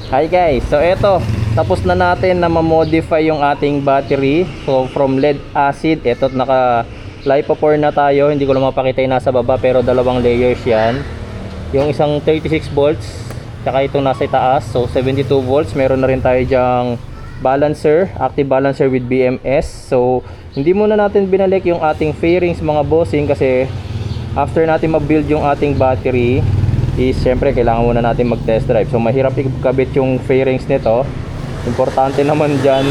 Hi guys, so eto, tapos na natin na ma-modify yung ating battery. So from lead acid, eto naka LiPo4 na tayo. Hindi ko lang mapakita yung nasa baba pero dalawang layers yan. Yung isang 36 volts, tsaka itong nasa itaas, so 72 volts. Meron na rin tayo dyang balancer, active balancer with BMS. So hindi muna natin binalik yung ating fairings mga bossing kasi after natin ma-build yung ating battery is syempre kailangan muna natin mag test drive. So mahirap ikabit yung fairings nito. Importante naman dyan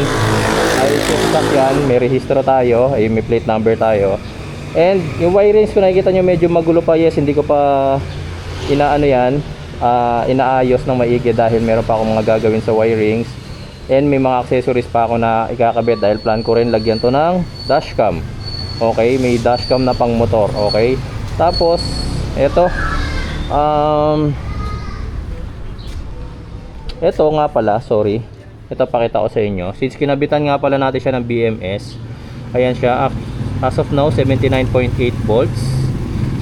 ay stock yan, may rehistro tayo, ay may plate number tayo. And yung wirings kung nakikita nyo medyo magulo pa, yes, hindi ko pa inaayos ng maigi dahil meron pa akong mga gagawin sa wirings. And may mga accessories pa ako na ikakabit dahil plan ko rin lagyan to ng dashcam. Okay, may dashcam na pang motor. Okay, tapos eto ito nga pala, sorry, ito pakita ko sa inyo. Since kinabitan nga pala natin siya ng BMS, ayan siya, as of now 79.8 volts.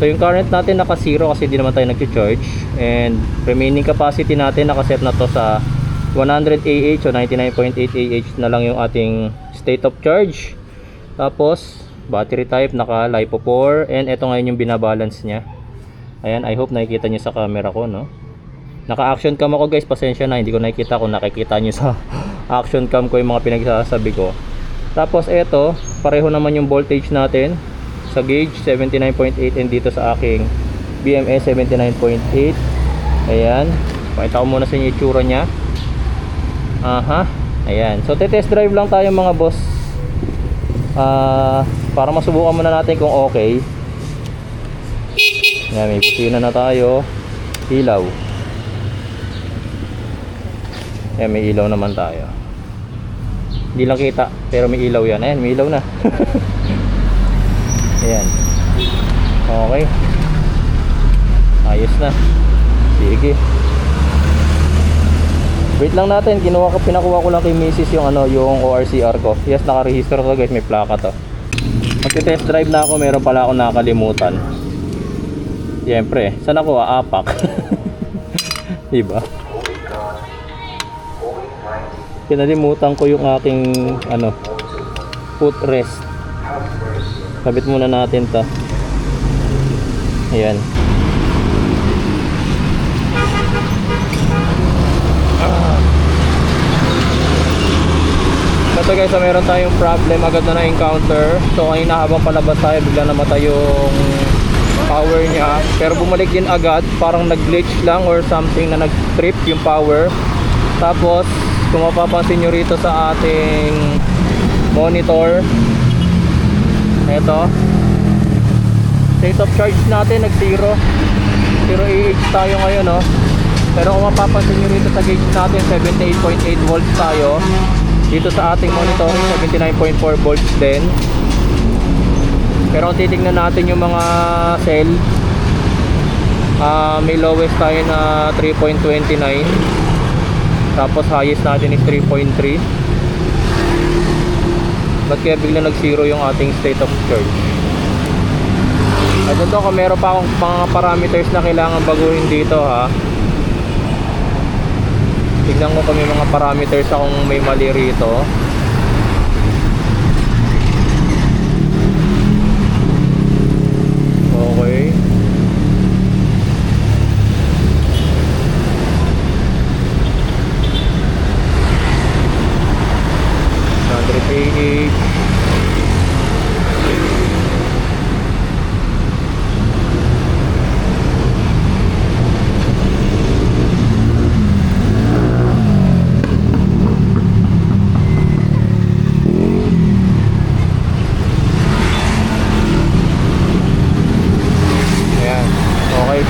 So yung current natin naka 0 kasi di naman tayo nag-charge. And remaining capacity natin nakaset na to sa 100 AH o 99.8 AH na lang yung ating state of charge. Tapos battery type naka LiPo4. And ito ngayon yung binabalance nya. Ayan, I hope nakikita nyo sa camera ko, no? Naka-action cam ako guys, pasensya na, hindi ko nakikita kung nakikita nyo sa action cam ko yung mga pinagsasabi ko. Tapos eto, pareho naman yung voltage natin sa gauge 79.8 and dito sa aking BMS 79.8. Ayan, pakita ko muna sa inyo yung itsura nya. Aha, ayan. So test drive lang tayo mga boss, para masubukan muna natin kung okay. Yan, may busina na tayo. Ilaw. Yan, may ilaw naman tayo. Hindi lang kita, pero may ilaw yan. Ayan, may ilaw na. Ayan. Okay. Ayos na. Sige. Wait lang natin, pinakuha ko lang kay Mrs. yung yung ORCR ko. Yes, naka-register to guys, may plaka to. Magte-test drive na ako, meron pala ako nakalimutan. Siyempre, saan ako aapak? Diba? Kinalimutan ko yung aking footrest. Kabit muna natin to. Ayan. Ito guys, meron tayong problem agad na na-encounter. So kanina habang palabas tayo, bigla namatay yung power niya, pero bumalik din agad, parang nag-glitch lang or something na nag-trip yung power. Tapos kung mapapansin nyo rito sa ating monitor, eto, state of charge natin nag 0 AH tayo ngayon, no? Pero kung mapapansin nyo rito sa gauge natin 78.8 volts tayo. Dito sa ating monitor 79.4 volts din. Pero kung titignan natin yung mga cell, may lowest tayo na 3.29, tapos highest natin is 3.3. Ba't kaya bigla nag-0 yung ating state of charge? I don't know kung meron pa akong mga parameters na kailangan baguhin dito, ha. Tignan ko kung may mga parameters akong may mali rito. Okay.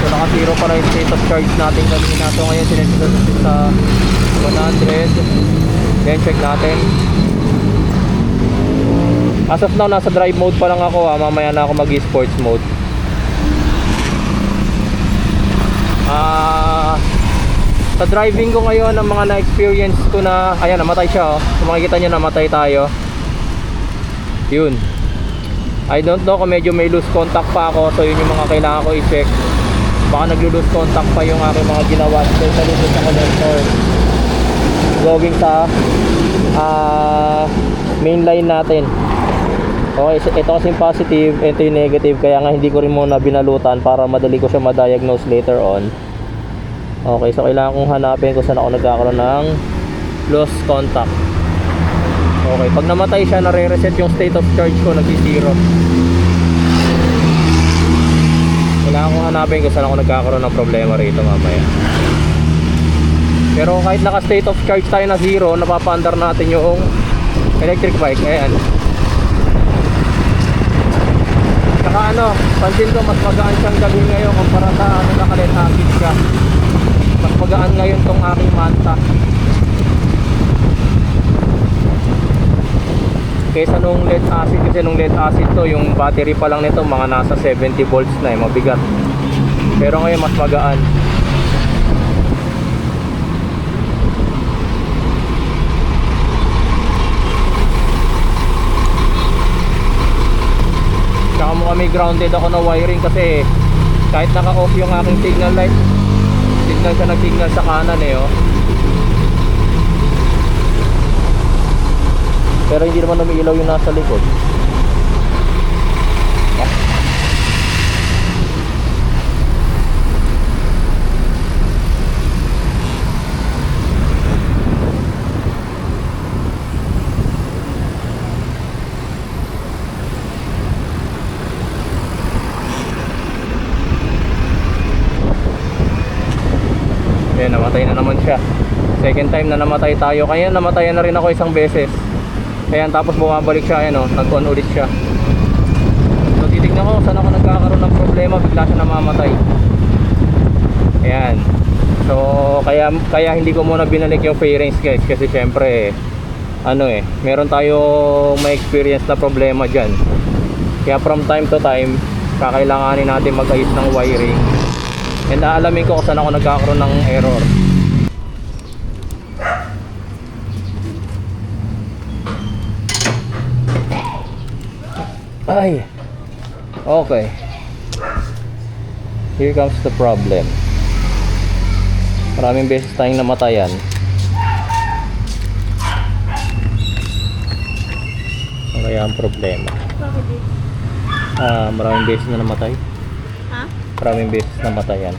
Naka-0 pa rin state of charge natin kanina. So ngayon sineset sa 100. Then check natin. As of now nasa drive mode pa lang ako, ha. Mamaya na ako mag-sports mode. Sa driving ko ngayon, ang mga na-experience ko na, ayan, namatay siya, oh. Kung makikita nyo, namatay tayo. Yun, I don't know kung medyo may loose contact pa ako. So yun yung mga kailangan ko i-check. Baka naglo-lose contact pa yung aking mga ginawa sa lubos sa connector. going sa main line natin. Okay, so ito kasi yung positive, ito yung negative, kaya nga hindi ko rin muna binalutan para madali ko siya ma-diagnose later on. Okay, so kailangan kong hanapin kung saan ako nagkakaroon ng lost contact. Okay, pag namatay siya, nare-reset yung state of charge ko, nag-zero. Kailangan kong hanapin kung saan ako nagkakaroon ng problema rito mamaya. Pero kahit naka-state of charge tayo na 0, napapaandar natin yung electric bike. Ayan. Saka pansin ko mas magaan siyang gawin ngayon kumpara sa naka-lead acid siya. Mas magaan ngayon tong aking Manta kaysa nung lead acid, kasi nung lead acid to, yung battery pa lang nito mga nasa 70 volts na mabigat. Pero ngayon mas magaan. Tsaka mo kami grounded ako na wiring kasi kahit naka-off yung aking signal light, signal siya, nag-signal sa kanan pero hindi naman umiilaw yung nasa likod. Ayan, namatay na naman siya. Second time na namatay tayo. Kaya namatayan na rin ako isang beses. Ayan, tapos bumabalik siya, nag-on ulit siya. So titignan ko saan ako nagkakaroon ng problema, bigla siya namamatay. Ayan. So kaya hindi ko muna binalik yung fairings guys, kasi syempre meron tayong may experience na problema dyan. Kaya from time to time kakailanganin natin mag-ayos ng wiring, and aalamin ko kung saan ako nagkakaroon ng error. Ay, okay. Here comes the problem. Maraming beses tayong namatayan. Ano kaya ang problema? Maraming beses na namatay. Ha? Maraming beses namatayan.